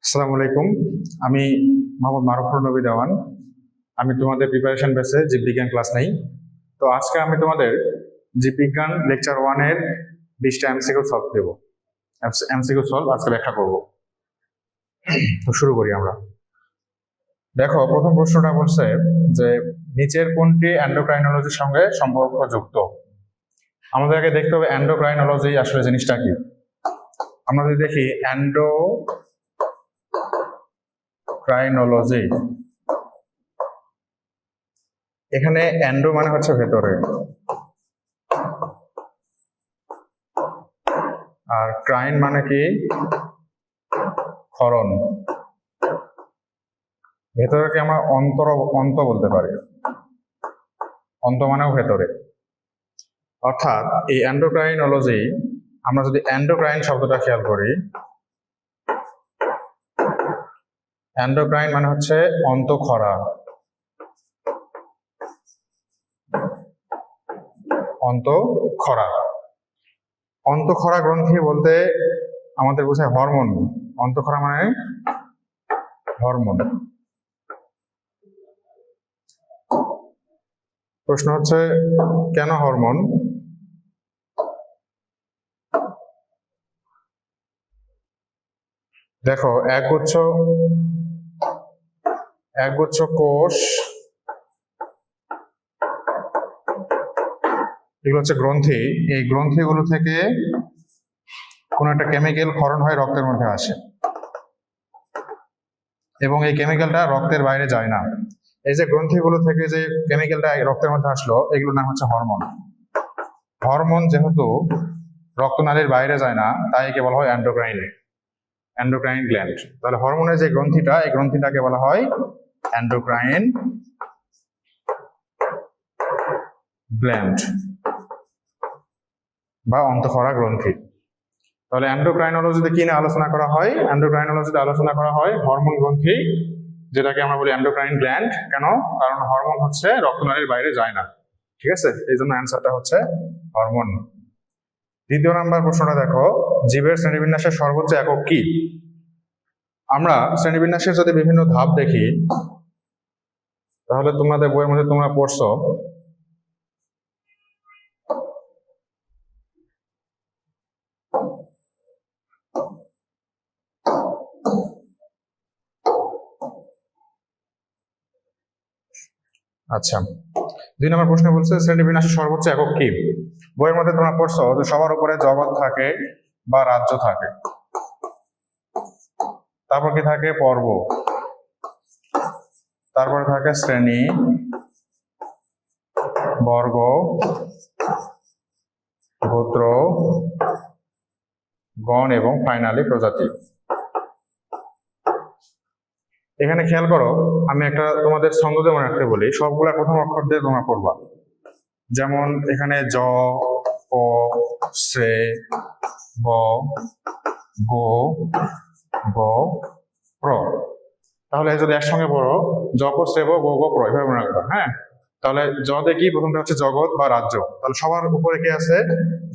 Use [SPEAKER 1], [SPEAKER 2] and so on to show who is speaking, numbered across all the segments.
[SPEAKER 1] আসসালামু আলাইকুম। আমি মোহাম্মদ মারুফুর নবী দেওয়ান। আমি তোমাদের প্রিপারেশন বেসে জীববিজ্ঞান ক্লাস নেই। তো আজকে আমি তোমাদের জীববিজ্ঞান লেকচার 1-এর 20টা এমসিকিউ সলভ দেব। এমসিকিউ সলভ আজকে ব্যাখ্যা করব। তো শুরু করি আমরা। দেখো, প্রথম প্রশ্নটা বলছে যে নিচের কোনটি এন্ডোক্রাইনোলজির সঙ্গে সম্পর্কযুক্ত। আমাদের আগে দেখতে হবে এন্ডোক্রাইনোলজি আসলে জিনিসটা কি। আমরা যদি দেখি এন্ডোক্রাইনোলজি, এখানে এন্ডো মানে হচ্ছে ভেতরে, আর ক্রাইন মানে কি ক্ষরণ। ভেতরকে আমরা অন্ত বলতে পারি, অন্ত মানেও ভেতরে। অর্থাৎ এই এন্ডোক্রাইনোলজি, আমরা যদি এন্ডোক্রাইন শব্দটা খেয়াল করি, এন্ডোক্রাইন মানে হচ্ছে অন্তঃক্ষরা, অন্তঃক্ষরা। অন্তঃক্ষরা গ্রন্থি বলতে আমাদের বোঝায় হরমোন। অন্তঃক্ষরা মানে হরমোন। প্রশ্ন হচ্ছে কেন হরমোন? দেখো, একগুচ্ছ কোষ, এগুলো হচ্ছে গ্রন্থি। এই গ্রন্থিগুলো থেকে কোন একটা কেমিক্যাল ক্ষরণ হয়ে রক্তের মধ্যে আসে, এবং এই কেমিক্যালটা রক্তের বাইরে যায় না। এই যে গ্রন্থিগুলো থেকে যে কেমিক্যালটা রক্তের মধ্যে আসলো, এগুলোর নাম হচ্ছে হরমোন। হরমোন যেহেতু রক্তনালীর বাইরে যায় না, তাই একে বলা হয় এন্ডোক্রাইন গ্ল্যান্ড। তাহলে হরমোনের যে গ্রন্থিটা, এই গ্রন্থিটাকে বলা হয় এন্ডোক্রাইন গ্ল্যান্ড বা অন্তঃক্ষরা গ্রন্থি। তাহলে এন্ডোক্রাইনোলজিতে কি নিয়ে আলোচনা করা হয়? এন্ডোক্রাইনোলজিতে আলোচনা করা হয় হরমোন গ্রন্থি, যেটাকে আমরা বলি এন্ডোক্রাইন গ্ল্যান্ড। কেন? কারণ হরমোন হচ্ছে রক্তনালীর বাইরে যায় না। ঠিক আছে, এই জন্য অ্যান্সারটা হচ্ছে হরমোন। দ্বিতীয় নাম্বার প্রশ্নটা দেখো, জীবের শ্রেণীবিন্যাসের সর্বোচ্চ একক কি? আমরা শ্রেণীবিন্যাসের যদি বিভিন্ন ধাপ দেখি, তাহলে তোমাদের বইয়ের মধ্যে তোমরা পড়ছো আচ্ছা, 2 নম্বর প্রশ্ন বলছে শ্রেণীবিন্যাসের সর্বোচ্চ একক কি? বইয়ের মধ্যে তোমরা পড়ছো যে সবার উপরে জগৎ থাকে বা রাজ্য থাকে, তারপর কি থাকে? পর্ব, তারপরে থাকে শ্রেণী, বর্গ, গোত্র, গণ এবং ফাইনালি প্রজাতি। এখানে খেয়াল করো, আমি একটা তোমাদের ছন্দ দিয়ে মনে রাখতে বলি, সবগুলা প্রথম অক্ষর দিয়ে তোমরা পড়বা। যেমন এখানে জ, ক, শ্রে, ব, গো, গ, প্র। তাহলে যদি একসঙ্গে পড়ো, জ, ক, শ্রে, ব, গো, গ, প্র, এভাবে মনে রাখবা। হ্যাঁ, তাহলে জ দেখি প্রথমটা হচ্ছে জগৎ বা রাজ্য। তাহলে সবার উপরে কি আছে?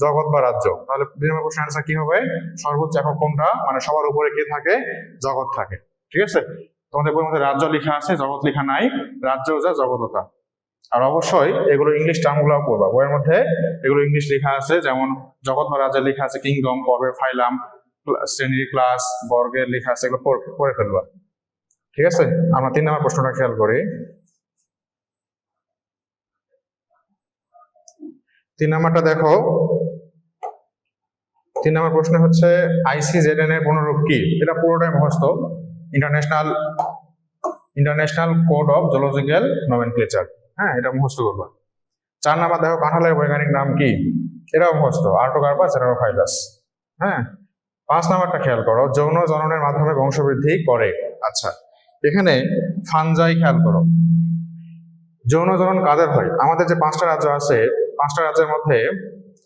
[SPEAKER 1] জগৎ বা রাজ্য। তাহলে 2 নম্বর প্রশ্নের আনসার কি হবে? সর্বোচ্চ একক কোনটা? মানে সবার উপরে কি থাকে? জগৎ থাকে। ঠিক আছে, তোমাদের বইয়ের মধ্যে রাজ্য লেখা আছে, জগৎ লেখা নাই। রাজ্য যা, জগৎ তা। আর অবশ্যই এগুলো ইংলিশ টার্মগুলোও পড়বা। বইয়ের মধ্যে এগুলো ইংলিশ লেখা আছে, যেমন জগৎ বা রাজ্যের লেখা আছে কিংডম, পর্বের ফাইলাম, শ্রেণীর ক্লাস, বর্গের লেখা আছে, এগুলো পড়ে ফেলবা। ঠিক আছে, আমরা 3 নম্বর প্রশ্নটা খেয়াল করি। 3 নম্বরটা দেখো, 3 নম্বর প্রশ্ন হচ্ছে ICZN এর পুনরূপ কি? এটা পুরোটাই মুখস্থ। International code of zoological nomenclature. হ্যাঁ, এটা মুখস্থ করবা। 4 নম্বর দেখো, কাঁঠালের বৈজ্ঞানিক নাম কি? এটাও মুখস্থ, আর্টোকার্পাস এরারোফাইলাস। হ্যাঁ, 5 নম্বরটা খেয়াল করো, যৌন জননের মাধ্যমে বংশবৃদ্ধি করে। আচ্ছা, এখানে ফানজাই খেয়াল করো, যৌন জনন কাদের হয়? আমাদের যে 5টা রাজ্য আছে, 5টা রাজ্যের মধ্যে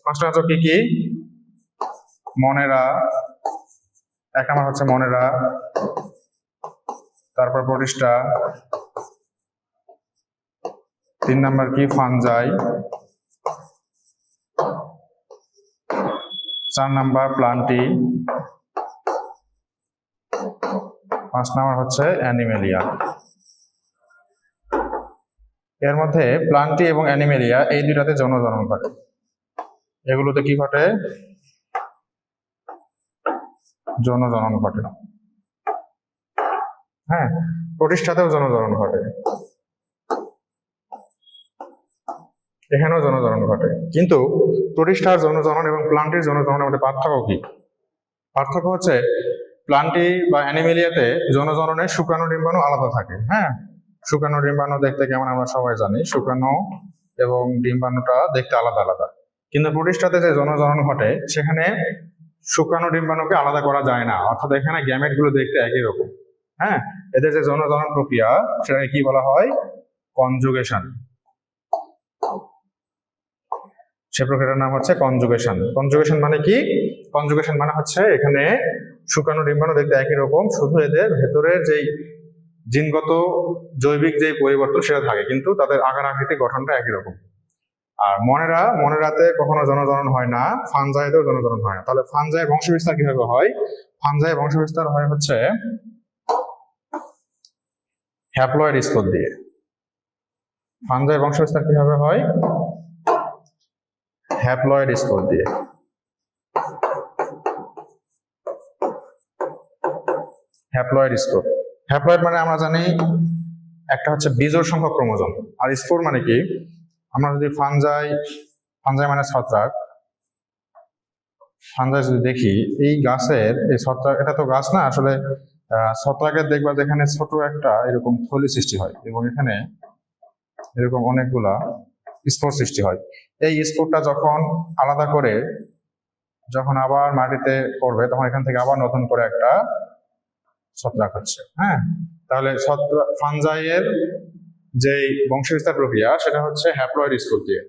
[SPEAKER 1] 5টা রাজ্য কি কি? মনেরা, 1 নম্বর হচ্ছে মনেরা, তারপর প্রতিষ্ঠা, 3 নম্বর কি? ফানজাই, 4 নম্বর প্লান্টি, 5 নাম্বার হচ্ছে অ্যানিমেলিয়া। এর মধ্যে প্লান্টি এবং অ্যানিমেলিয়া এই দুইটাতে যৌন জনন ঘটে। এগুলোতে কি ঘটে? যৌন জনন ঘটে। হ্যাঁ, প্রতিষ্ঠাতেও যৌন জনন ঘটে, এখানেও যৌন জনন ঘটে। কিন্তু প্রতিষ্ঠার যৌন জনন এবং প্লান্টির যৌন জননের মধ্যে পার্থক্য কি? পার্থক্য হচ্ছে প্লান্টি বা অ্যানিমেলিয়াতে যৌন জননে শুক্রাণু ডিম্বাণু আলাদা থাকে। হ্যাঁ, শুক্রাণু ডিম্বাণু দেখতে কেমন আমরা সবাই জানি, শুক্রাণু এবং ডিম্বাণুটা দেখতে আলাদা আলাদা। কিন্তু প্রতিষ্ঠাতে যে যৌন জনন ঘটে সেখানে শুক্রাণু ডিম্বাণুকে আলাদা করা যায় না, অর্থাৎ এখানে গ্যামেট গুলো দেখতে একই রকম। হ্যাঁ, এদের যে যৌন জনন প্রক্রিয়া সেটাকে কি বলা হয়? কনজুগেশন। সে প্রক্রিয়ার নাম হচ্ছে কনজুগেশন। কনজুগেশন মানে কি? কনজুগেশন মানে হচ্ছে এখানে শুক্রাণু ডিম্বাণু দেখতে একই রকম, শুধু এদের ভেতরের যেই জিনগত জৈবিক যে পরিবর্তন সেটা থাকে, কিন্তু তাদের আকার আকৃতি গঠনটা একই রকম। আর মনেরাতে কখনো জনজনন হয় না, ফানজাইতেও জনজনন হয় না। তাহলে ফানজাই বংশবিস্তার কিভাবে হয়? ফানজাই বংশবিস্তার হয় হচ্ছে হ্যাপ্লয়েড স্পোর দিয়ে। ফানজাই বংশবিস্তার কিভাবে হয়? হ্যাপ্লয়েড স্পোর দিয়ে। Haploid spore. হ্যাপ্লয়েড মানে আমরা জানি একটা হচ্ছে বিজোড় সংখ্যক ক্রোমোজোম, আর স্পোর মানে কি? আমরা যদি ফানজাই মানে ছত্রাক, ফানজাই যদি দেখি এই গাছের এই ছত্রাক, এটা তো গাছ না আসলে, ছত্রাকের দেখবা যেখানে ছোট একটা এরকম থলি সৃষ্টি হয় এবং এখানে এরকম অনেকগুলা স্পোর সৃষ্টি হয়। এই স্পোরটা যখন আলাদা করে যখন আবার মাটিতে পড়বে তখন এখান থেকে আবার নতুন করে একটা ছত্রাক হচ্ছে। হ্যাঁ, তাহলে ফানজাইয়ের যে বংশবিস্তার প্রক্রিয়া সেটা হচ্ছে হ্যাপ্লয়েড স্পোর দিয়ে।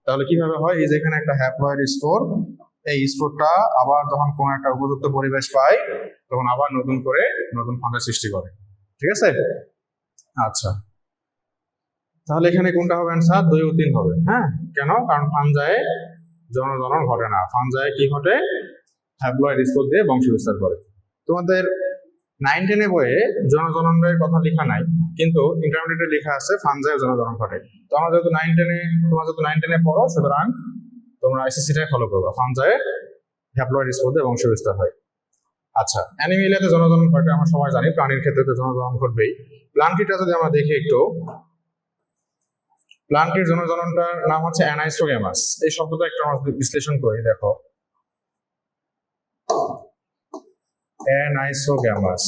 [SPEAKER 1] তাহলে কিভাবে হয়? এই যে এখানে একটা হ্যাপ্লয়েড স্পোর, এই স্পোরটা আবার যখন কোনো একটা উপযুক্ত পরিবেশ পায় তখন আবার নতুন করে নতুন ফাঙ্গাস সৃষ্টি করে। ঠিক আছে? আচ্ছা, তাহলে এখানে কোনটা হবে অ্যান্সার? 2 ও 3 হবে। হ্যাঁ, কেন? কারণ ফানজায়ে যৌন জনন ঘটে না, ফানজায়ে কি ঘটে? হ্যাপ্লয়েড স্পোর দিয়ে বংশবিস্তার করে। তোমাদের 9-10 বইয়ে যৌন জননের কথা লেখা নাই, কিন্তু ইন্টারমিডিয়েটে লেখা আছে ফানজায়ে যৌন জনন ঘটে। তো আমরা যেহেতু 9-10 পড়ো, সুতরাং তোমরা এসএসসিটাই ফলো করবা, ফানজায়ে হ্যাপ্লয়েড স্পোর দিয়ে বংশবিস্তার হয়। আচ্ছা, অ্যানিমেলিয়াতে যৌন জনন ঘটে আমরা সবাই জানি, প্রাণীর ক্ষেত্রে তো যৌন জনন ঘটবেই। প্লান্টিটা যদি আমরা দেখি একটু, প্লান্টির যৌন জননটার নাম হচ্ছে অ্যানাইসোগ্যামাস। এই শব্দটা একটু আমরা বিশ্লেষণ করি, দেখো অ্যানাইসোগ্যামাস।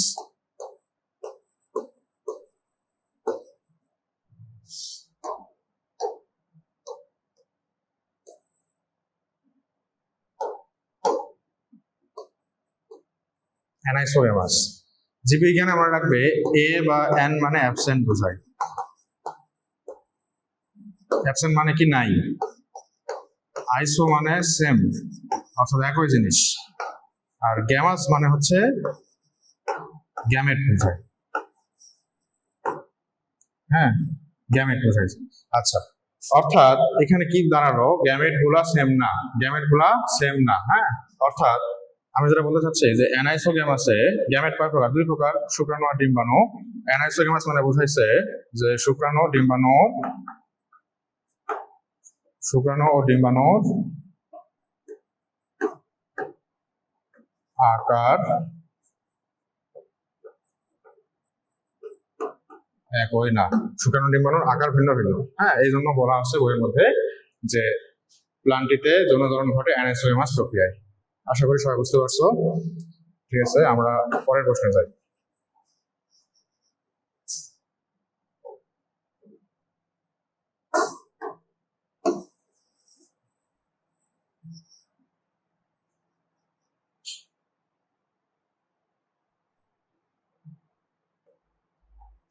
[SPEAKER 1] অ্যানাইসোগ্যামাস জীববিজ্ঞানে আমরা রাখবে এ বা এন মানে অ্যাবসেন্ট বোঝায়। অ্যাবসেন্ট মানে কি? নাই। আইসো মানে সেম, অর্থাৎ একই জিনিস। আর গ্যামাস মানে হচ্ছে গ্যামেট বোঝায়। হ্যাঁ, গ্যামেট বোঝায়। আচ্ছা, অর্থাৎ এখানে কি দাঁড়ালো? গ্যামেট গুলা সেম না, গ্যামেট গুলা সেম না। হ্যাঁ, অর্থাৎ আমি যেটা বলতে চাচ্ছি যে অ্যানাইসোগ্যামাসে গ্যামেট কয় প্রকার? 2 প্রকার, শুক্রাণু আর ডিম্বাণু। অ্যানাইসোগ্যামাস মানে বোঝাইছে যে শুক্রাণু ও ডিম্বাণুর আকার একই না, শুক্রাণু ডিম্বাণুর আকার ভিন্ন ভিন্ন। হ্যাঁ, এই জন্য বলা হচ্ছে বইয়ের মধ্যে যে প্লান্টিতে যৌন জনন ঘটে অ্যানাইসোগ্যামাস প্রক্রিয়ায়। আশা করি সবাই বুঝতে পারছো। ঠিক আছে, আমরা পরের প্রশ্নে যাই।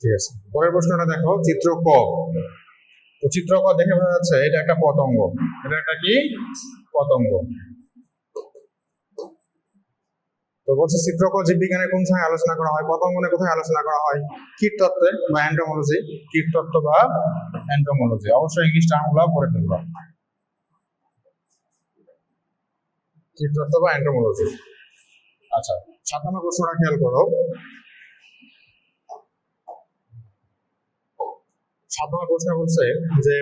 [SPEAKER 1] ঠিক আছে, পরের প্রশ্নটা দেখো, চিত্র ক। তো চিত্র ক দেখে বোঝা যাচ্ছে এটা একটা পতঙ্গ। এটা একটা কি? পতঙ্গ। তো বলছে চিত্র ক জীববিজ্ঞানের কোন সময় আলোচনা করা হয়? পতঙ্গ নিয়ে কোথায় আলোচনা করা হয়? কীটতত্ত্বে বা এন্টোমোলজি। কীটতত্ত্ব বা এন্টোমোলজি, অবশ্যই ইংলিশ টার্মগুলো পড়ে ফেলবা। কীটতত্ত্ব বা এন্টোমোলজি। আচ্ছা, 7 নম্বর প্রশ্নটা খেয়াল করো। 7 নম্বর প্রশ্ন বলছে যে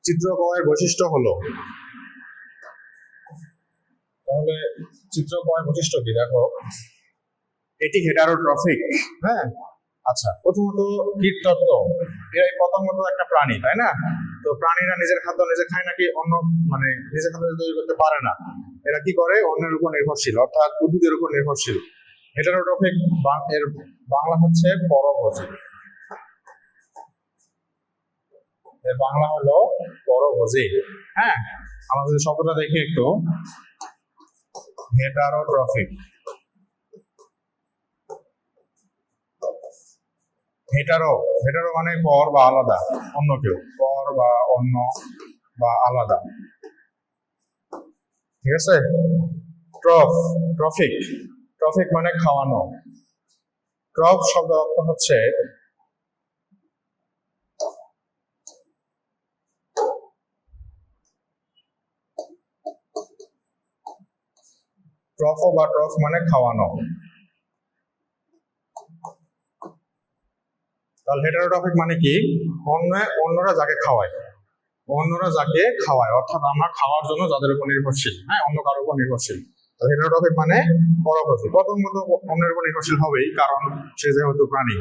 [SPEAKER 1] চিত্র ক এর বৈশিষ্ট্য হলো, তাহলে চিত্র ক এর বৈশিষ্ট্য কি দেখো, এটি হেটারোট্রফিক। হ্যাঁ, আচ্ছা, প্রথমত কীটতত্ত্ব, এরা পতঙ্গ তো একটা প্রাণী, তাই না? তো প্রাণীরা নিজের খাদ্য নিজে খায় নাকি অন্য, মানে নিজের খাদ্য তৈরি করতে পারে না, এরা কি করে অন্যের উপর নির্ভরশীল, অর্থাৎ উদ্ভিদের উপর নির্ভরশীল। হেটারোট্রফিক এর বাংলা হচ্ছে পরভোজী, এর বাংলা হলো পরভোজী। হ্যাঁ, আমরা যদি শব্দটা দেখি একটু, হেটারোট্রফিক, হেটারো হেটারো মানে পর বা আলাদা, অন্য কেউ, পর বা অন্য বা আলাদা, ঠিক আছে? ট্রফিক, ট্রফিক মানে খাওয়ানো। ট্রফ শব্দ অর্থ হচ্ছে ট্রফ বা ট্রফ মানে খাওয়ানো। তাহলে হেটারোট্রফিক মানে কি, অন্যরা যাকে খাওয়ায়, অন্যরা যাকে খাওয়ায়, অর্থাৎ আমরা খাওয়ার জন্য যাদের উপর নির্ভরশীল, হ্যাঁ, অন্য কারোর উপর নির্ভরশীল। হেটারোট্রফিক মানে পরভোজী। পতঙ্গ তো অন্যের উপর নির্ভরশীল হবেই, কারণ সে যেহেতু প্রাণী।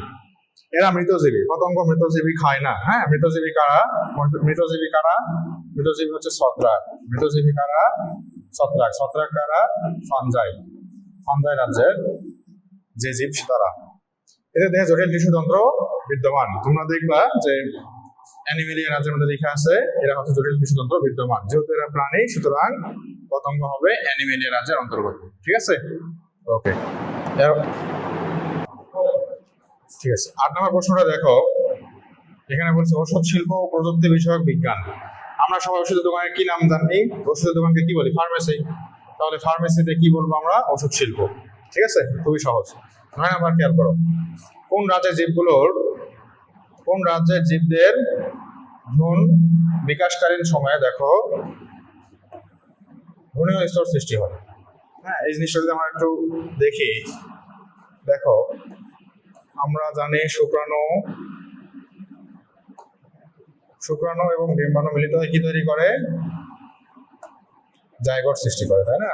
[SPEAKER 1] এরা মৃতজীবী, পতঙ্গ মৃতজীবী খায় না। হ্যাঁ, মৃতজীবী কারা? মৃতজীবী হচ্ছে ছত্রাক। মৃতজীবী কারা? ছত্রাক। ছত্রাক কারা? ফাঞ্জাই। ফাঞ্জাই রাজ্যের যে জীব তারা। এদের দেহে জটিল টিস্যুতন্ত্র বিদ্যমান। তোমরা দেখবা যে অ্যানিমেলিয়া রাজ্যের মধ্যে লেখা আছে এরা হচ্ছে জটিল টিস্যুতন্ত্র বিদ্যমান। যেহেতু এরা প্রাণী, সুতরাং পতঙ্গ হবে অ্যানিমেলিয়া রাজ্যের অন্তর্গত। ঠিক আছে, ওকে, ঠিক আছে। 8 নম্বর প্রশ্নটা দেখো, এখানে বলছে ওষুধ শিল্প ও প্রযুক্তি বিষয়ক বিজ্ঞান। আমরা সবাই ওষুধের দোকানের কি নাম জানি? ওষুধের দোকানকে কি বলি? ফার্মেসি। তাহলে ফার্মেসিতে কি বলবো আমরা? ওষুধ শিল্প। ঠিক আছে, খুবই সহজ। 9 নাম্বার খেয়াল করো, কোন রাজ্যের জীবদের ভ্রূণ বিকাশকালীন সময়ে দেখো ভ্রূণীয় স্তর সৃষ্টি হয়। হ্যাঁ, এই জিনিসটা যদি আমরা একটু দেখি, দেখো আমরা জানি শুক্রাণু এবং ডিম্বাণু মিলিত হয়ে কি তৈরি করে? জাইগোট সৃষ্টি করে, তাই না?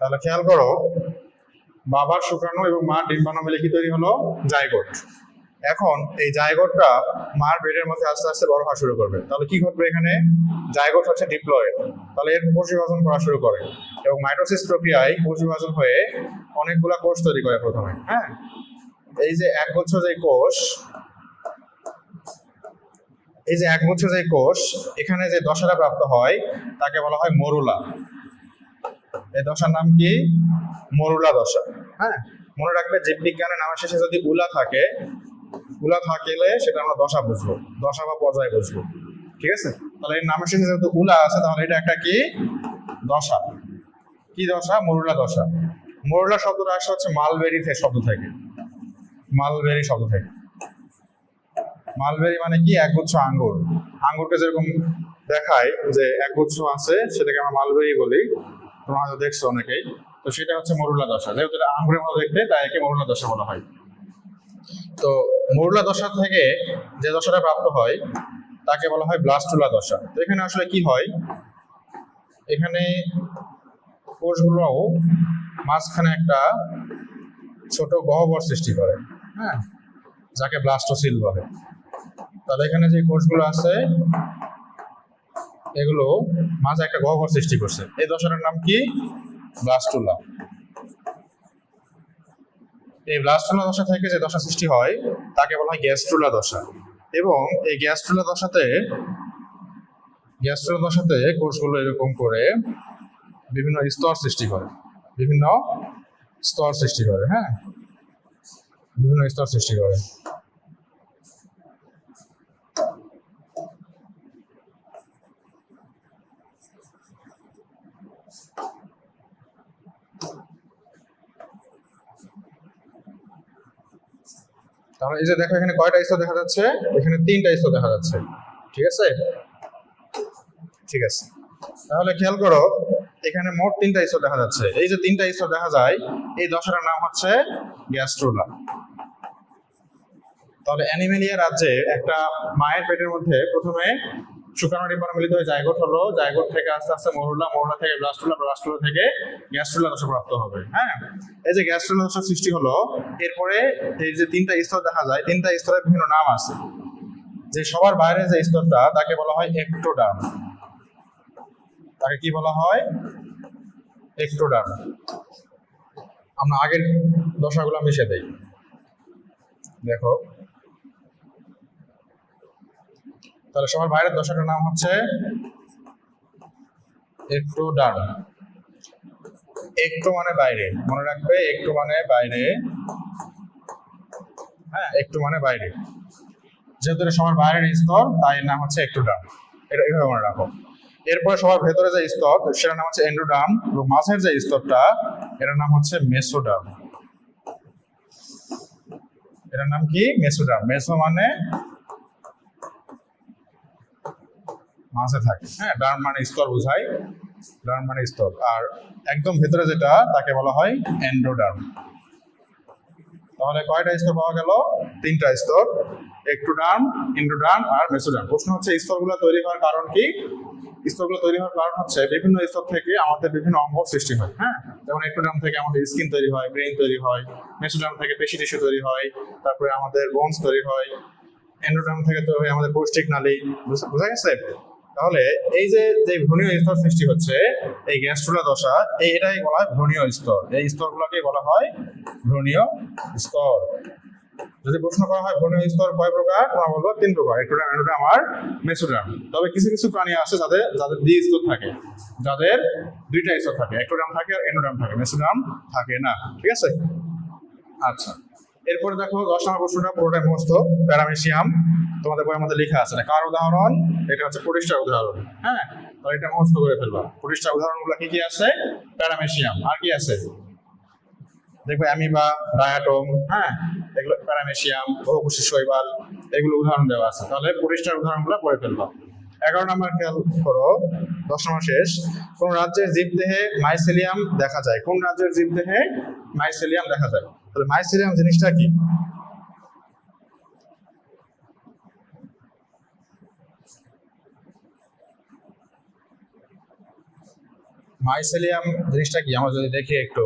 [SPEAKER 1] তাহলে খেয়াল করো, বাবার শুক্রাণু এবং মার ডিম্বাণু মিলে কি তৈরি হলো? জাইগোট। এখন এই জাইগোটটা মার পেটের মধ্যে আস্তে আস্তে বড় হওয়া শুরু করবে। তাহলে কি ঘটবে এখানে? জাইগোট হচ্ছে ডিপ্লয়েড, তাহলে এর কোষ বিভাজন করা শুরু করে এবং মাইটোসিস প্রক্রিয়ায় কোষ বিভাজন হয়ে অনেকগুলা কোষ তৈরি করে প্রথমে। হ্যাঁ, এই যে একগুচ্ছ যে কোষ, এখানে যে দশাটা প্রাপ্ত হয় তাকে বলা হয় মরুলা। এই দশার নাম কি? মরুলা দশা। হ্যাঁ, মনে রাখবে জীববিজ্ঞানের নামের শেষে যদি উলা থাকলে সেটা আমরা দশা বুঝবো, দশা বা পর্যায় বুঝবো। ঠিক আছে, তাহলে এর নামের শেষে যেহেতু উলা আছে, তাহলে এটা একটা কি? দশা। কি দশা? মরুলা দশা। মরুলা শব্দটা আসে হচ্ছে মালবেরি শব্দ থেকে। মালবেরি শব্দ থেকে। মালবেরি মানে কি? একগুচ্ছ আঙ্গুর। আঙ্গুরকে যেরকম দেখায় যে একগুচ্ছ আছে, সেটাকে আমরা মালবেরি বলি, তোমরা হয়তো দেখছো অনেকেই। তো সেটা হচ্ছে মরুলা দশা। যেহেতু এটা আঙ্গুরের মতো দেখতে, তাই একে মরুলা দশা বলা হয়। তো মরুলা দশা থেকে যে দশাটা প্রাপ্ত হয় তাকে বলা হয় ব্লাস্টুলা দশা। তো এখানে আসলে কি হয়? এখানে কোষগুলো মাঝখানে একটা ছোট গহ্বর সৃষ্টি করে, হ্যাঁ, যাকে ব্লাস্টোসিল বলে। তাহলে এখানে যে কোষগুলো আছে এগুলো মাঝে একটা গহ্বর সৃষ্টি করছে। এই দশাটার নাম কি? ব্লাস্টুলা। এই ব্লাস্টুলা দশা থেকে যে দশা সৃষ্টি হয় তাকে বলা হয় গ্যাস্ট্রুলা দশা। এবং এই গ্যাস্ট্রুলা দশাতে কোষগুলো এরকম করে বিভিন্ন স্তর সৃষ্টি করে। হ্যাঁ, বিভিন্ন স্তর সৃষ্টি করে। তাহলে এই যে দেখো, এখানে কয়টা স্তর দেখা যাচ্ছে? এখানে 3টা স্তর দেখা যাচ্ছে। ঠিক আছে, ঠিক আছে। তাহলে খেয়াল করো এখানে মোট 3টা স্তর দেখা যাচ্ছে। এই যে 3টা স্তর দেখা যায়, এই দশাটার নাম হচ্ছে গ্যাস্ট্রুলা। তাহলে অ্যানিমেলিয়া রাজ্যে একটা মায়ের পেটের মধ্যে প্রথমে শুক্রাণু ডিম্বাণু মিলিত হয়ে জাইগোট হলো, জাইগোট থেকে আস্তে আস্তে মরুলা, মরুলা থেকে ব্লাস্টুলা, ব্লাস্টুলা থেকে গ্যাস্ট্রুলা দশা প্রাপ্ত হবে। হ্যাঁ, এই যে গ্যাস্ট্রুলা দশা সৃষ্টি হলো, এরপরে এই যে 3টা স্তর দেখা যায়, 3টা স্তরের বিভিন্ন নাম আছে। যে সবার বাইরে যে স্তরটা তাকে বলা হয় এক্টোডার্ম। তাকে কি বলা হয়? এক্টোডার্ম। আমরা আগের দশাগুলো মিশে দেই, দেখো। তাহলে সবার বাইরের দশাটার নাম হচ্ছে এক্টোডার্ম। একটো মানে বাইরে, মনে রাখবে, একটো মানে বাইরে। হ্যাঁ, একটো মানে বাইরে, যেহেতু এটা সবার বাইরের স্তর তাই এর নাম হচ্ছে এক্টোডার্ম। এটা এইভাবে মনে রাখো। এরপরে সবার ভেতরে যে স্তর সেটার নাম হচ্ছে এন্ডোডার্ম, এবং মাঝের যে স্তরটা এটার নাম হচ্ছে মেসোডার্ম। এটার নাম কি? মেসোডার্ম। মেসো মানে মাঝে থাকে, হ্যাঁ, ডার্ম মানে স্তর বোঝায়, ডার্ম মানে স্তর। আর একদম ভেতরে যেটা তাকে বলা হয় এন্ডোডার্ম। তাহলে কয়টা স্তর পাওয়া গেল? 3টা স্তর, এক্টোডার্ম, এন্ডোডার্ম আর মেসোডার্ম। প্রশ্ন হচ্ছে স্তরগুলো তৈরি হওয়ার কারণ কি? স্তরগুলো তৈরি হওয়ার কারণ হচ্ছে বিভিন্ন স্তর থেকে আমাদের বিভিন্ন অঙ্গ সৃষ্টি হয়। হ্যাঁ, যেমন এক্টোডার্ম থেকে আমাদের স্কিন তৈরি হয়, ব্রেন তৈরি হয়, মেসোডার্ম থেকে পেশি টিস্যু তৈরি হয়, তারপরে আমাদের বোনস তৈরি হয়, এন্ডোডার্ম থেকে তৈরি হয় আমাদের পৌষ্টিক নালী। বোঝা গেছে? তাহলে এই যে যে ভ্রূণীয় স্তর সৃষ্টি হচ্ছে, এই গ্যাস্ট্রুলা দশা, এটাই বলা হয় ভ্রূণীয় স্তর। এই স্তরগুলোকে বলা হয় ভ্রূণীয় স্তর। যদি প্রশ্ন করা হয় ভ্রূণীয় স্তর কয় প্রকার, তোমরা বলবো 3 প্রকার, এক্টোডার্ম, এন্ডোডার্ম আর মেসোডার্ম। তবে কিছু কিছু প্রাণী আছে যাদের যাদের 2 স্তর থাকে, যাদের 2টা স্তর থাকে, এক্টোডার্ম থাকে আর এন্ডোডার্ম থাকে, মেসোডার্ম থাকে না। ঠিক আছে? আচ্ছা, এরপরে দেখো 10 নম্বর প্রশ্নটা পুরোটাই মুখস্থ। প্যারামেসিয়াম তোমাদের বইয়ের মধ্যে লেখা আছে, কার উদাহরণ? এটা হচ্ছে প্রতিষ্ঠার উদাহরণ। হ্যাঁ, তো এটা মুখস্থ করে ফেলবা। প্রতিষ্ঠার উদাহরণগুলো কি কি আছে? প্যারামেসিয়াম, আর কি আছে দেখবে? অ্যামিবা, ডায়াটম, হ্যাঁ, এগুলো প্যারামেসিয়াম, বহুকোষী শৈবাল, এগুলো উদাহরণ দেওয়া আছে। তাহলে প্রতিষ্ঠার উদাহরণগুলো পড়ে ফেলবা। 11 নম্বর খেয়াল করো, 10 নম্বর শেষ। কোন রাজ্যের জীবদেহে মাইসেলিয়াম দেখা যায়? কোন রাজ্যের জীবদেহে মাইসেলিয়াম দেখা যায়? তাহলে মাইসেলিয়াম জিনিসটা কি? মাইসেলিয়াম জিনিসটা কি আমরা যদি দেখি একটু,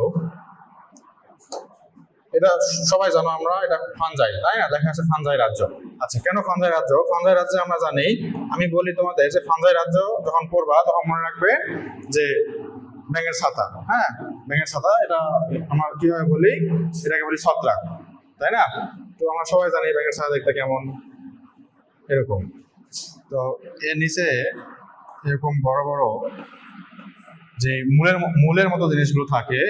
[SPEAKER 1] এটা সবাই জানো, আমরা এটা ফানজাই, তাই না? দেখা যাচ্ছে ফানজাই রাজ্য। আচ্ছা, কেন ফানজাই রাজ্য? ফানজাই রাজ্যে আমরা জানি, আমি বলি তোমাদের যে ফানজাই রাজ্য যখন পড়বা তখন মনে রাখবে যে ব্যাঙের ছাতা। হ্যাঁ, ব্যাঙের ছাতা, এটা আমরা কিভাবে বলি? এটাকে বলি ছত্রাক, তাই না? তো আমরা সবাই জানি ব্যাঙের ছাতা দেখতে কেমন, এরকম। তো এর নিচে এরকম বড় বড় যে মূলের মতো জিনিসগুলো থাকে,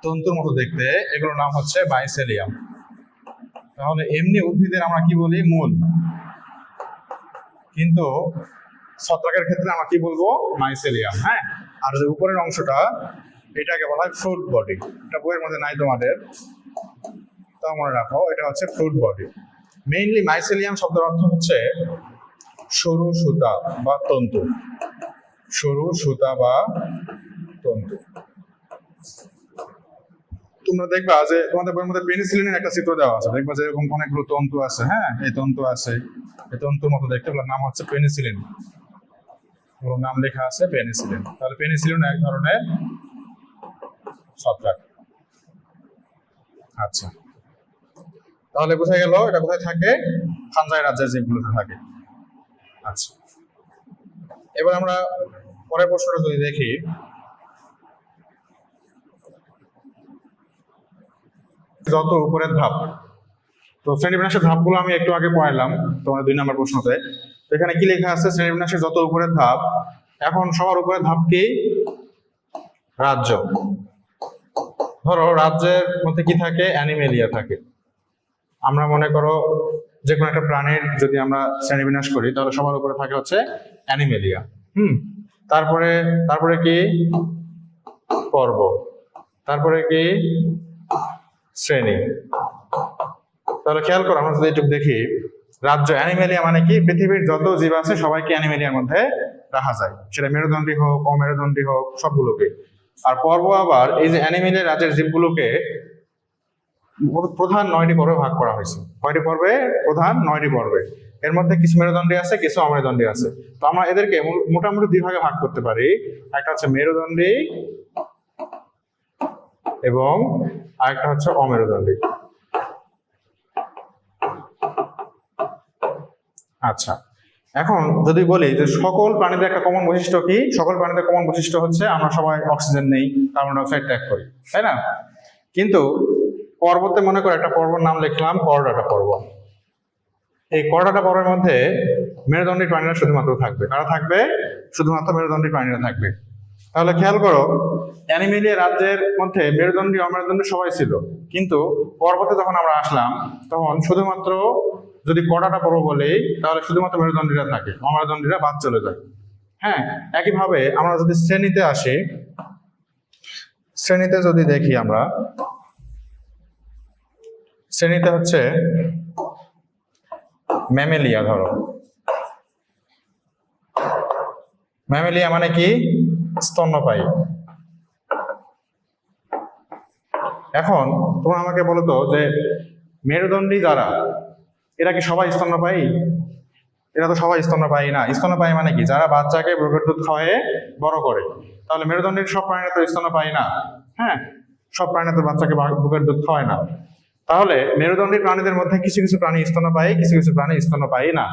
[SPEAKER 1] তন্তুর মতো দেখতে, এগুলোর নাম হচ্ছে মাইসেলিয়াম। তাহলে এমনি উদ্ভিদের আমরা কি বলি? মূল। কিন্তু ছত্রাকের ক্ষেত্রে আমরা কি বলবো? মাইসেলিয়াম। হ্যাঁ, আর যে উপরের অংশটা এটাকে বলা হয় ফ্রুট বডি। এটা বইয়ের মধ্যে নাই তোমাদের, তাও মনে রাখো, এটা হচ্ছে ফ্রুট বডি। মেইনলি মাইসেলিয়াম শব্দের অর্থ হচ্ছে সরু সুতা বা তন্তু। সরু সুতা বা তন্তু। তোমরা দেখবা যে তোমাদের বইয়ের মধ্যে পেনিসিলিনের একটা চিত্র দেওয়া আছে, দেখবা যে এরকম অনেকগুলো তন্তু আছে। হ্যাঁ, এই তন্তু আছে, এই তন্তুর মতো দেখতে, ওগুলোর নাম হচ্ছে পেনিসিলিন। ওর নাম লেখা আছে পেনিসিলিন। তাহলে পেনিসিলিন এক ধরনের ছত্রাক। আচ্ছা, তাহলে বোঝা গেল এটা কোথায় থাকে? ফানজাই রাজ্যের জীবগুলোতে থাকে। আচ্ছা, এবার আমরা পরের প্রশ্নটা যদি দেখি, যত উপরের ধাপ। তো শ্রেণীবিন্যাসের ধাপগুলো আমি একটু আগে পড়াইলাম তোমাদের 2 নম্বর প্রশ্নতে। এখানে কি লেখা আছে? শ্রেণীবিন্যাসের যত উপরের ধাপ। এখন সবার উপরের ধাপ কি? রাজ্য। ধরো রাজ্যের মধ্যে কি থাকে? অ্যানিমেলিয়া থাকে। আমরা মনে করো যে কোনো একটা প্রাণীর যদি আমরা শ্রেণীবিন্যাস করি, তাহলে সবার উপরে থাকে হচ্ছে অ্যানিমেলিয়া। তারপরে তারপরে কি? পর্ব। তারপরে কি? শ্রেণী। তাহলে খেয়াল করো, আমরা যদি একটু দেখি, রাজ্য অ্যানিমেলিয়া মানে কি, পৃথিবীর যত জীব আছে সবাইকে অ্যানিমেলিয়ার মধ্যে রাখা যায়, সেটা মেরুদণ্ডী হোক অমেরুদণ্ডী হোক সবগুলোকে। আর পর্ব আবার এই যে অ্যানিমেলিয়া রাজ্যের জীবগুলোকে প্রধান 9টি পর্বে ভাগ করা হয়েছে। কয়টি পর্বে? প্রধান 9টি পর্বে। এর মধ্যে কিছু মেরুদণ্ডী আছে, কিছু অমেরুদণ্ডী আছে। তো আমরা এদেরকে মোটামুটি দুই ভাগে ভাগ করতে পারি। একটা হচ্ছে মেরুদণ্ডী এবং আরেকটা হচ্ছে অমেরুদণ্ডী। আচ্ছা, এখন যদি বলি যে সকল প্রাণীদের একটা কমন বৈশিষ্ট্য কি, সকল প্রাণীদের কমন বৈশিষ্ট্য হচ্ছে আমরা সবাই অক্সিজেন নেই, কার্বন ডাই অক্সাইড ত্যাগ করি, তাই না? কিন্তু পর্বতে মনে করে একটা পর্বর নাম লিখলাম করডাটা পর্ব। এই করডাটা পর্বের মধ্যে মেরুদণ্ডী প্রাণীরা শুধুমাত্র থাকবে। কারা থাকবে? শুধুমাত্র মেরুদণ্ডী প্রাণীরা থাকবে। তাহলে খেয়াল করো, অ্যানিমেলিয়া রাজ্যের মধ্যে মেরুদণ্ডী অমেরুদণ্ডী সবাই ছিল, কিন্তু পর্বতে যখন আমরা আসলাম তখন শুধুমাত্র, যদি করডাটা পর্ব বলি তাহলে শুধুমাত্র মেরুদণ্ডীরা থাকে, অমেরুদণ্ডীরা বাদ চলে যায়। হ্যাঁ, একইভাবে আমরা যদি শ্রেণীতে আসি, শ্রেণীতে যদি দেখি আমরা, শ্রেণীতে হচ্ছে ম্যামেলিয়া। ধরো ম্যামেলিয়া মানে কি? স্তন্যপায়ী। এখন তোমরা আমাকে বলো তো যে মেরুদণ্ডী যারা, এরা কি সবাই স্তন্যপায়ী? এরা তো সবাই স্তন্যপায়ী না। স্তন্যপায়ী মানে কি? যারা বাচ্চাকে বুকের দুধ খাওয়ায় বড় করে। তাহলে মেরুদণ্ডীর সব প্রাণীরা তো স্তন্যপায়ী না। হ্যাঁ, সব প্রাণী তো বাচ্চাকে বুকের দুধ খাওয়ায় না। তাহলে মেরুদণ্ডী প্রাণীদের মধ্যে কিছু কিছু প্রাণী স্তন্যপায়ী, কিছু কিছু প্রাণী স্তন্যপায়ী না।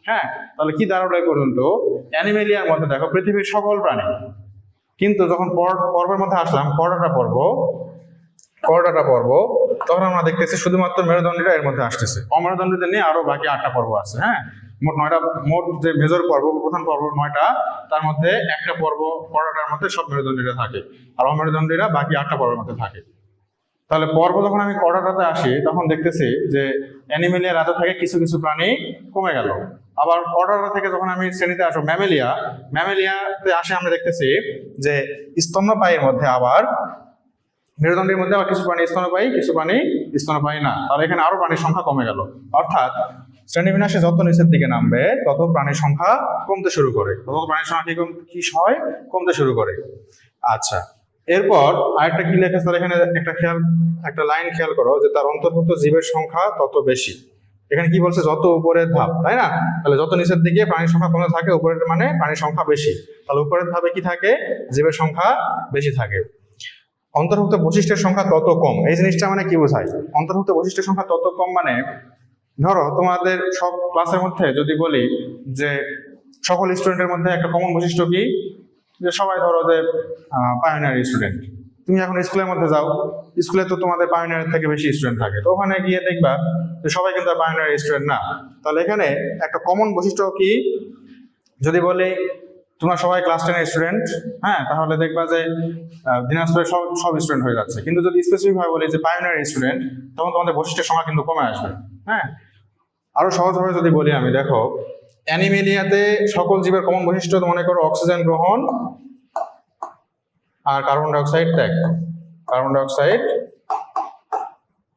[SPEAKER 1] হ্যাঁ, তাহলে কি দাঁড়ালো পর্যন্ত? অ্যানিমেলিয়ার মধ্যে দেখো পৃথিবীর সকল প্রাণী, কিন্তু যখন পর্বের মধ্যে আসলাম করডাটা পর্ব, তখন আমরা দেখতেছি শুধুমাত্র মেরুদণ্ডীরা এর মধ্যে আসতেছে। অমেরুদণ্ডীদের নিয়ে আরো বাকি 8টা পর্ব আছে। হ্যাঁ, মোট যে মেজর পর্ব, প্রধান পর্ব 9টা, তার মধ্যে একটা পর্ব করডাটার মধ্যে সব মেরুদণ্ডীরা থাকে, আর অমেরুদণ্ডীরা বাকি 8টা পর্বের মধ্যে থাকে। তাহলে পর্ব যখন আমি করডাটাতে আসি তখন দেখতেছি যে অ্যানিমেলিয়া রাজ্য থেকে কিছু কিছু প্রাণী কমে গেল। আবার করডাটা থেকে যখন আমি শ্রেণীতে আসবো ম্যামেলিয়াতে আসে, আমরা দেখতেছি যে স্তন্যপায়ীর মধ্যে আবার, মেরুদণ্ডের মধ্যে আবার কিছু প্রাণী স্তন্যপায়ী, কিছু প্রাণী স্তন্যপায়ী না। তাহলে এখানে আরো প্রাণীর সংখ্যা কমে গেল। অর্থাৎ শ্রেণীবিন্যাসে যত নিচের দিকে নামবে তত প্রাণীর সংখ্যা কমতে শুরু করে, তত প্রাণীর সংখ্যা কি হয়? কমতে শুরু করে। আচ্ছা, এরপর আরেকটা কি লেখা আছে এখানে, একটা লাইন খেয়াল করো যে তার অন্তর্ভুক্ত জীবের সংখ্যা তত বেশি। এখানে কি বলছে? যত উপরের ধাপ, তাই না? তাহলে যত নিচের দিকে প্রাণীর সংখ্যা কমে থাকে, উপরের মানে প্রাণীর সংখ্যা বেশি। তাহলে উপরের ধাপে কি থাকে? জীবের সংখ্যা বেশি থাকে। অন্তর্ভুক্ত বৈশিষ্ট্যের সংখ্যা তত কম, এই জিনিসটা মানে কি বোঝায়? অন্তর্ভুক্ত বৈশিষ্ট্যের সংখ্যা তত কম মানে, ধরো তোমাদের সব ক্লাসের মধ্যে যদি বলি যে সকল স্টুডেন্টের মধ্যে একটা কমন বৈশিষ্ট্য কি, যে সবাই ধরো যে পায়োনিয়ার স্টুডেন্ট। তুমি এখন স্কুলের মধ্যে যাও, স্কুলে তো তোমাদের পায়োনিয়ার থেকে বেশি স্টুডেন্ট থাকে, তো ওখানে গিয়ে দেখবা যে সবাই কিন্তু পায়োনিয়ার স্টুডেন্ট না। তাহলে এখানে একটা কমন বৈশিষ্ট্য কি, যদি বলি তোমরা সবাই ক্লাস 10-এর স্টুডেন্ট, হ্যাঁ, তাহলে দেখবা যে দিনাজপুরের সব স্টুডেন্ট হয়ে যাচ্ছে। কিন্তু যদি স্পেসিফিক ভাবে বলি যে পায়োনিয়ার স্টুডেন্ট, তখন তোমাদের বৈশিষ্ট্যের সংখ্যা কিন্তু কমে আসবে। হ্যাঁ, আরো সহজভাবে যদি বলি আমি, দেখো অ্যানিমেলিয়াতে সকল জীবের কমন বৈশিষ্ট্য মনে করো অক্সিজেন গ্রহণ আর কার্বন ডাই অক্সাইড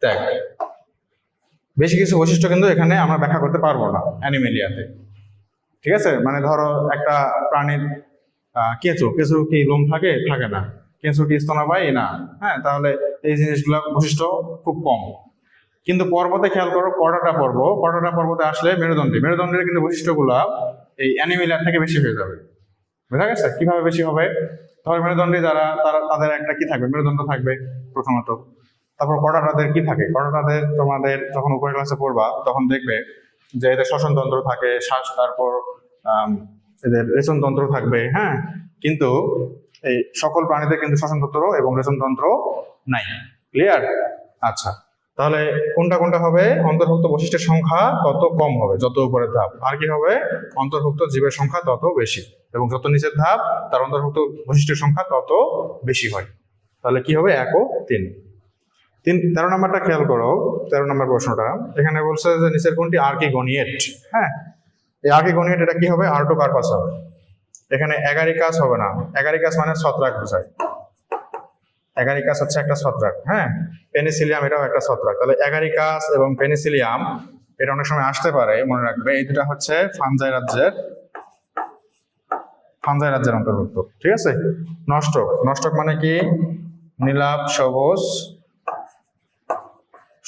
[SPEAKER 1] ত্যাগ। বেশি কিছু বৈশিষ্ট্য কিন্তু এখানে আমরা ব্যাখ্যা করতে পারবো না অ্যানিমেলিয়াতে। ঠিক আছে, মানে ধরো একটা প্রাণীর কেঁচো কি লোম থাকে না, কেঁচো কি স্তন্যপায়ী না। হ্যাঁ, তাহলে এই জিনিসগুলো বৈশিষ্ট্য খুব কম। কিন্তু পর্বতে খেয়াল করো, করডাটা পর্বতে আসলে মেরুদণ্ডের কিন্তু বৈশিষ্ট্যগুলো এই অ্যানিমেলিয়ার থেকে বেশি হয়ে যাবে। বোঝা গেছে কিভাবে বেশি হবে? ধরো মেরুদণ্ডী যারা, তাদের একটা কি থাকবে? মেরুদণ্ড থাকবে প্রথমত। তারপর করডাটাদের কি থাকে? করডাটাদের তোমাদের যখন উপরের ক্লাসে পড়বা তখন দেখবে যে এদের শ্বসনতন্ত্র থাকে, তারপর এদের রেচনতন্ত্র থাকবে। হ্যাঁ, কিন্তু এই সকল প্রাণীদের কিন্তু শ্বসনতন্ত্র এবং রেচনতন্ত্র নাই। ক্লিয়ার? আচ্ছা, তাহলে কোনটা হবে? অন্তর্ভুক্ত বৈশিষ্ট্যের সংখ্যা তত কম হবে যত উপরের ধাপ। আর কি হবে? অন্তর্ভুক্ত জীবের সংখ্যা তত বেশি, এবং যত নিচের ধাপ তার অন্তর্ভুক্ত বৈশিষ্ট্যের সংখ্যা তত বেশি হয়। তাহলে কি হবে? 1 ও 3। 13 নম্বরটা খেয়াল করো, 13 নম্বর প্রশ্নটা এখানে বলছে যে নিচের কোনটি আর্কিগোনিয়েট। হ্যাঁ, এই আর্কিগোনিয়েট এটা কি হবে? আর্টোকার্পাস হবে। এখানে এগারিকাস হবে না। এগারিকাস মানে ছত্রাক বোঝায়। এগারিকাস হচ্ছে একটা ছত্রাক। হ্যাঁ, পেনিসিলিয়াম এটাও একটা ছত্রাক। তাহলে এগারিকাস এবং পেনিসিলিয়াম এটা অনেক সময় আসতে পারে, মনে রাখবে। এই দুটা হচ্ছে ফাঞ্জাই রাজ্যের অন্তর্ভুক্ত। ঠিক আছে। নষ্টক, নষ্টক মানে কি? নীলাভ সবুজ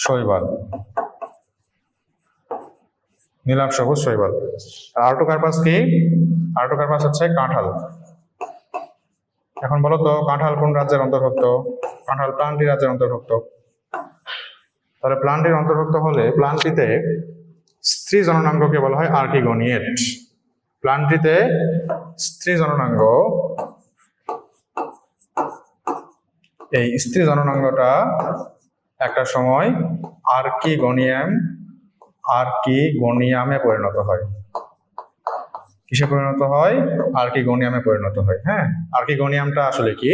[SPEAKER 1] শৈবাল, নীলাভ সবুজ শৈবাল। আর্টোকার্পাস কি? আর্টোকার্পাস হচ্ছে কাঁঠাল। এখন বলো তো কাঁঠাল কোন রাজ্যের অন্তর্ভুক্ত? কাঁঠাল প্লান্টি রাজ্যের অন্তর্ভুক্ত। তাহলে প্লান্টির অন্তর্ভুক্ত হলে প্লান্টিতে স্ত্রী জননাঙ্গকে বলা হয় আর্কিগোনিয়েট। প্লান্টিতে স্ত্রী জননাঙ্গ, এই স্ত্রী জননাঙ্গটা একটা সময় আর্কিগোনিয়ামে পরিণত হয়। কিসে পরিণত হয়? আর্কিগোনিয়ামে পরিণত হয়। হ্যাঁ, আর্কিগোনিয়ামটা আসলে কি?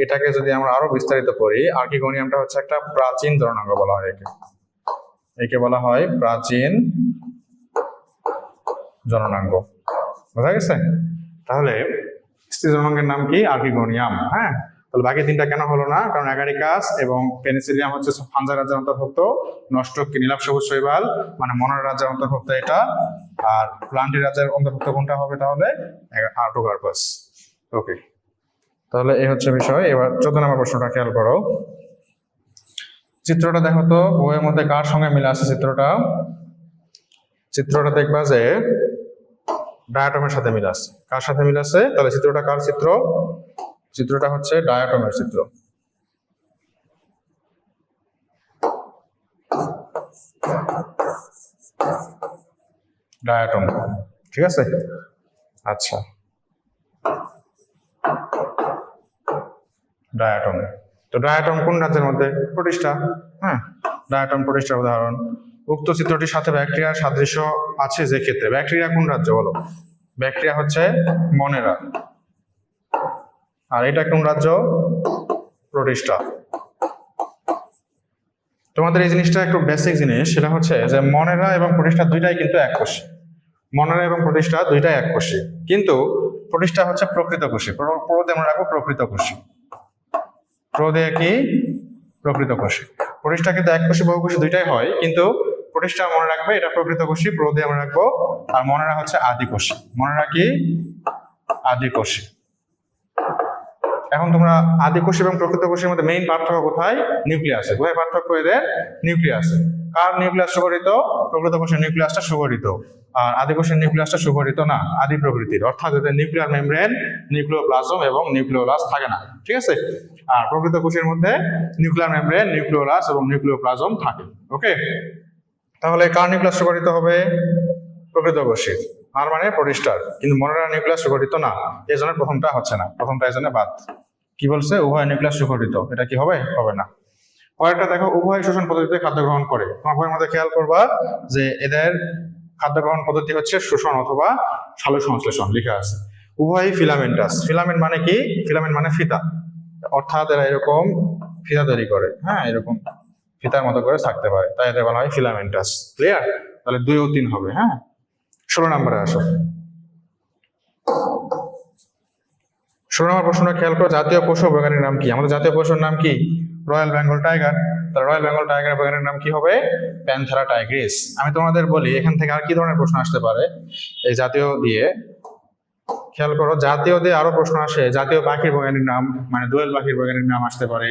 [SPEAKER 1] এটাকে যদি আমরা আরো বিস্তারিত করি, আর্কিগোনিয়ামটা হচ্ছে একটা প্রাচীন জননাঙ্গ বলা হয় একে বলা হয় প্রাচীন জননাঙ্গ। বোঝা গেছে? তাহলে স্ত্রী জননাঙ্গের নাম কি? আর্কিগোনিয়াম। হ্যাঁ, তাহলে বাকি তিনটা কেন হলো না? কারণ অ্যাগারিকাস এবং পেনিসিলিয়াম হচ্ছে ফাঞ্জাই রাজ্যের অন্তর্ভুক্ত, নষ্টক কি নীলাভ সবুজ শৈবাল মানে মনোরা রাজ্যের অন্তর্ভুক্ত এটা, আর প্লান্টি রাজ্যের অন্তর্ভুক্ত কোনটা হবে তাহলে? আর্টোকার্পাস। ওকে, তাহলে এই হচ্ছে বিষয়। এবার 14 নম্বর প্রশ্নটা খেয়াল করো। চিত্রটা দেখো তো, বইয়ের মধ্যে কার সঙ্গে মিলে আছে চিত্রটা দেখবা যে ডায়াটমের সাথে মিলে আছে। কার সাথে মিলে আছে? তাহলে চিত্রটা কার চিত্র? চিত্রটা হচ্ছে ডায়াটমের চিত্র। ডায়াটম, ঠিক আছে। আচ্ছা, ডায়াটম। তো ডায়াটম কোন রাজ্যের মধ্যে? প্রোটিস্টা। হ্যাঁ, ডায়াটম প্রোটিস্টার উদাহরণ। উক্ত চিত্রটির সাথে ব্যাকটেরিয়ার সাদৃশ্য আছে যে ক্ষেত্রে। ব্যাকটেরিয়া কোন রাজ্য বলো? ব্যাকটেরিয়া হচ্ছে মনেরা। আর এটা কোন রাজ্য? প্রোটিস্টা। তোমাদের এই জিনিসটা একটু বেসিক জিনিস, সেটা হচ্ছে যে মনেরা এবং প্রোটিস্টা দুইটাই কিন্তু এককোষী। মনেরা এবং প্রোটিস্টা দুইটাই এককোষী, কিন্তু প্রোটিস্টা হচ্ছে প্রকৃতকোষী। প্রোদে আমরা রাখবো প্রকৃতকোষী। প্রোদে কি? প্রকৃতকোষী। প্রোটিস্টা কিন্তু এককোষী বহুকোষী দুইটাই হয়, কিন্তু প্রোটিস্টা মনে রাখবে এটা প্রকৃতকোষী, প্রোদে আমরা রাখবো। আর মনেরা হচ্ছে আদিকোষী। মনেরা কি? আদিকোষী। এখন তোমরা আদিকোষী এবং প্রকৃতকোষীর মধ্যে মেইন পার্থক্য কোথায়? নিউক্লিয়াসে। কোথায় পার্থক্য এদের? নিউক্লিয়াসে। কার নিউক্লিয়াস সুগঠিত? প্রকৃতকোষের নিউক্লিয়াসটা সুগঠিত, আর আদিকোষের নিউক্লিয়াসটা সুগঠিত না, আদি প্রকৃতির। অর্থাৎ এদের নিউক্লিয়ার মেমব্রেন, নিউক্লিওপ্লাজম এবং নিউক্লিওলাস থাকে না। ঠিক আছে। আর প্রকৃতকোষের মধ্যে নিউক্লিয়ার মেমব্রেন, নিউক্লিওলাস এবং নিউক্লিওপ্লাজম থাকে। ওকে, তাহলে কার নিউক্লিয়াস সুগঠিত হবে? প্রকৃতকোষীর, আর মানে প্রোটিস্টার। কিন্তু মনেরা নিউক্লিয়াস সুগঠিত না, এই জন্য প্রথমটা হচ্ছে না, প্রথমটা এই জন্য বাদ। কি বলছে? উভয় নিউক্লিয়াস সুগঠিত। এটা কি হবে? হবে না। পরেরটা দেখো, উভয় শোষণ পদ্ধতিতে খাদ্য গ্রহণ করে। তোমার বইয়ের মধ্যে খেয়াল করবা যে এদের খাদ্য গ্রহণ পদ্ধতি হচ্ছে শোষণ অথবা সালোক সংশ্লেষণ লেখা আছে। উভয়ই ফিলামেন্টাস। ফিলামেন্ট মানে কি? ফিলামেন্ট মানে ফিতা, অর্থাৎ এরা এরকম ফিতা তৈরি করে। হ্যাঁ, এরকম ফিতার মতো করে থাকতে পারে, তাই এদের বলা হয় ফিলামেন্টাস। ক্লিয়ার? তাহলে 2 ও 3 হবে। হ্যাঁ, 16 নম্বরে আসো। 16 নম্বর প্রশ্নটা খেয়াল করো, জাতীয় পশু বৈজ্ঞানিক নাম কি? আমাদের জাতীয় পশুর নাম কি? Royal Bengal tiger. তাহলে রয়্যাল বেঙ্গল টাইগারের বৈজ্ঞানিক নাম কি হবে? Panthera Tigris. আমি তোমাদের বলি এখান থেকে আর কি ধরনের প্রশ্ন আসতে পারে এই জাতীয় দিয়ে। খেয়াল করো, জাতীয় দিয়ে আরো প্রশ্ন আসে। জাতীয় পাখির বৈজ্ঞানিক নাম মানে দোয়েল পাখির বৈজ্ঞানিক নাম আসতে পারে।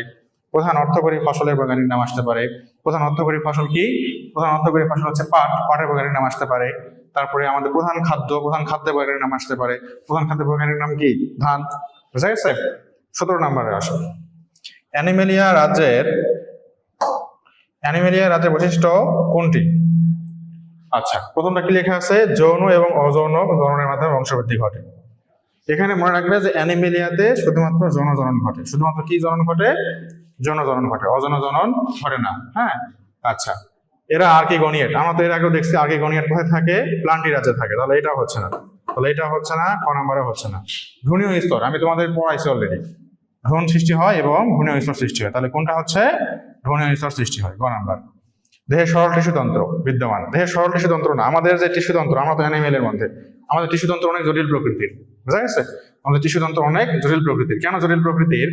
[SPEAKER 1] প্রধান অর্থকরী ফসলের বৈজ্ঞানিক নাম আসতে পারে। প্রধান অর্থকরী ফসল কি? প্রধান অর্থকরী ফসল হচ্ছে পাট, পাটের বৈজ্ঞানিক নাম আসতে পারে। তারপরে আমাদের প্রধান খাদ্যের বৈজ্ঞানিক নাম আসতে পারে। প্রধান খাদ্যের বৈজ্ঞানিক নাম কি? ধান। বুঝা গেছে? 17 নম্বরে আসো। অ্যানিমেলিয়া রাজ্যের বৈশিষ্ট্য কোনটি? আচ্ছা, প্রথমটা কি লেখা আছে? যৌন এবং অযৌন জননের মাধ্যমে বংশবৃদ্ধি ঘটে। এখানে মনে রাখবে যে অ্যানিমেলিয়াতে শুধুমাত্র যৌন জনন ঘটে। শুধুমাত্র কি জনন ঘটে? যৌন জনন ঘটে, অযৌন জনন ঘটে না। হ্যাঁ, আচ্ছা। এরা আর্কিগোনিয়েট। আমরা তো এর আগেও দেখছি আর্কিগোনিয়েট কোথায় থাকে? প্লান্টি রাজ্যে থাকে। তাহলে এটা হচ্ছে না, ক নম্বরে হচ্ছে না। ভ্রূণীয় স্তর আমি তোমাদের পড়াইছি অলরেডি। ভ্রূণ সৃষ্টি হয় এবং ভ্রূণীয় স্তর সৃষ্টি হয়। তাহলে কোনটা হচ্ছে? ভ্রূণীয় স্তর সৃষ্টি হয়, গ নাম্বার। দেহের সরল টিস্যুতন্ত্র বিদ্যমান। দেহের সরল টিস্যুতন্ত্র না, আমাদের যে টিস্যুতন্ত্র, আমরা তো অ্যানিমেলের মধ্যে, আমাদের টিস্যুতন্ত্র অনেক জটিল প্রকৃতির। বুঝা গেছে? আমাদের টিস্যুতন্ত্র অনেক জটিল প্রকৃতির। কেন জটিল প্রকৃতির?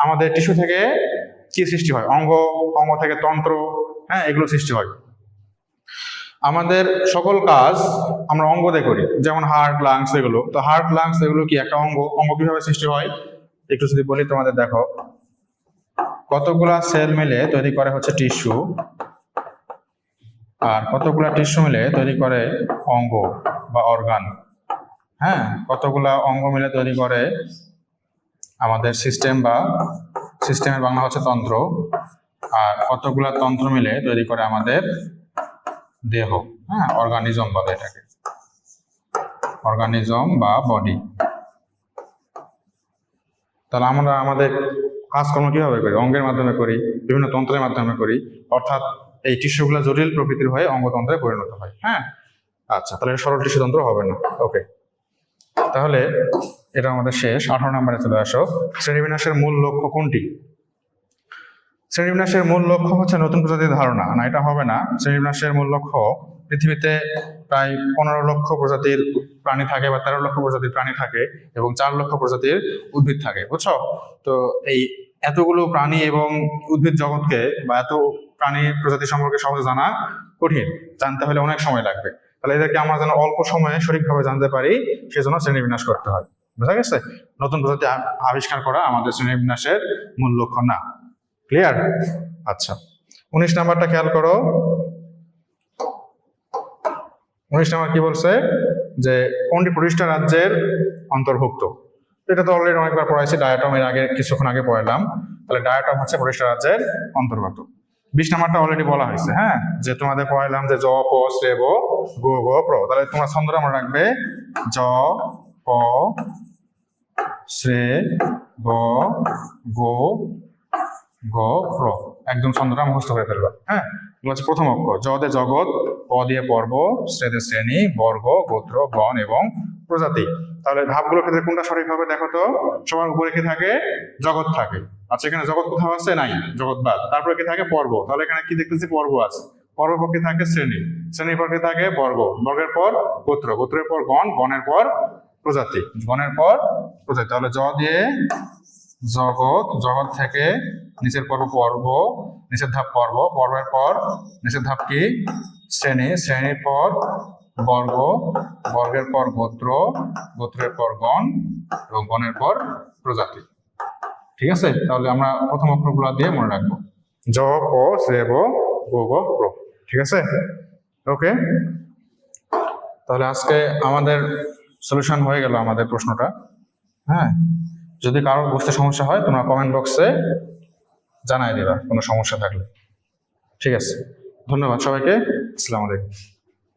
[SPEAKER 1] আমাদের টিস্যু থেকে কি সৃষ্টি হয়? অঙ্গ থেকে তন্ত্র, হ্যাঁ, এগুলো সৃষ্টি হয়। আমাদের সকল কাজ আমরা অঙ্গ দিয়ে করি, যেমন হার্ট, লাংস এগুলো। তো হার্ট, লাংস এগুলো কি একটা অঙ্গ? অঙ্গ কিভাবে সৃষ্টি হয় একটু যদি বলি তোমাদের, দেখো কতগুলা সেল মিলে তৈরি করে হচ্ছে টিস্যু, আর কতগুলা টিস্যু মিলে তৈরি করে অঙ্গ বা অর্গান। হ্যাঁ, কতগুলা অঙ্গ মিলে তৈরি করে আমাদের সিস্টেম, বা সিস্টেমের বাংলা হচ্ছে তন্ত্র, আর কতগুলা তন্ত্র মিলে তৈরি করে আমাদের দেহ। হ্যাঁ, অর্গানিজম বলে এটাকে, অর্গানিজম বা বডি। তাহলে আমরা আমাদের কাজকর্ম কিভাবে করি? অঙ্গের মাধ্যমে করি, বিভিন্ন তন্ত্রের মাধ্যমে করি, অর্থাৎ এই টিস্যুগুলো জটিল প্রকৃতির হয়ে অঙ্গতন্ত্রে পরিণত হয়। হ্যাঁ, আচ্ছা, তাহলে সরল টিস্যু তন্ত্র হবে না। ওকে, তাহলে এটা আমাদের শেষ। 18 নম্বরে চলে আসো। শ্রেণীবিন্যাসের মূল লক্ষ্য কোনটি? শ্রেণীবিন্যাসের মূল লক্ষ্য হচ্ছে নতুন প্রজাতির ধারণা। না, এটা হবে না। শ্রেণীবিন্যাসের মূল লক্ষ্য, পৃথিবীতে প্রায় 15 লক্ষ প্রজাতির প্রাণী থাকে বা 13 লক্ষ প্রজাতির প্রাণী থাকে এবং 4 লক্ষ প্রজাতির উদ্ভিদ থাকে, বুঝছো? তো এই এতগুলো প্রাণী এবং উদ্ভিদ জগৎকে বা এত প্রাণী প্রজাতি সম্পর্কে সহজে জানা কঠিন, জানতে হলে অনেক সময় লাগবে। তাহলে এদেরকে আমরা যেন অল্প সময়ে সঠিকভাবে জানতে পারি, সেজন্য শ্রেণীবিন্যাস করতে হয়। বুঝা গেছে? নতুন প্রজাতি আবিষ্কার করা আমাদের শ্রেণীবিন্যাসের মূল লক্ষ্য না। ক্লিয়ার? আচ্ছা, 19 নাম্বারটা খেয়াল করো। 19 নাম্বার কি বলছে, যে কোনটি প্রতিষ্ঠা রাজ্যের অন্তর্ভুক্ত? এটা তো অলরেডি অনেকবার পড়াইছি, ডায়াটম এর আগে কিছুক্ষণ আগে পড়ালাম। তাহলে ডায়াটম হচ্ছে প্রতিষ্ঠা রাজ্যের অন্তর্গত। 20 নাম্বারটা অলরেডি বলা হয়েছে। হ্যাঁ, যে তোমাদের পড়াইলাম যে জ, প, শ্রে, ব, গো, গ, প্র। তাহলে তোমরা ছন্দটা মনে রাখবে, জ, প, শ্রে, ব, গো, গ, প্র। একদম ছন্দটা মুখস্থ করে ফেলবা। হ্যাঁ, এগুলো হচ্ছে প্রথম অক্ষর। জ দিয়ে জগৎ, প দিয়ে পর্ব, শ্রে দিয়ে শ্রেণী, বর্গ, গোত্র, গণ এবং প্রজাতি। তাহলে ধাপগুলোর ক্ষেত্রে কোনটা সঠিক হবে দেখো তো। সবার উপরে কি থাকে? জগৎ থাকে। আচ্ছা, এখানে জগৎ কোথাও আছে? নাই, জগৎ বাদ। তারপরে কি থাকে? পর্ব। তাহলে এখানে কি দেখতেছি? পর্ব আছে। পর্ব পর কি থাকে? শ্রেণী। শ্রেণীর পর কি থাকে? বর্গ। বর্গের পর গোত্র। গোত্রের পর গণ। গণের পর প্রজাতি। গণের পর প্রজাতি। তাহলে জ দিয়ে জগৎ, জগৎ থেকে নিচের পর্ব পর্ব, নিচের ধাপ পর্ব, পর্বের পর নিচের ধাপ কি? শ্রেণী। শ্রেণীর পর বর্গ, বর্গের পর গোত্র, গোত্রের পর গণ এবং গণের পর প্রজাতি। ঠিক আছে? তাহলে আমরা প্রথম অক্ষরগুলো দিয়ে মনে রাখবো, জ, প, শ্রে, ব, গো, গ, প্র। ঠিক আছে? ওকে, তাহলে আজকে আমাদের সলিউশন হয়ে গেল আমাদের প্রশ্নটা। হ্যাঁ, যদি কারো বুঝতে সমস্যা হয় তোমরা কমেন্ট বক্সে জানাই দিবা কোনো সমস্যা থাকলে। ঠিক আছে, ধন্যবাদ সবাইকে। আসসালামু আলাইকুম।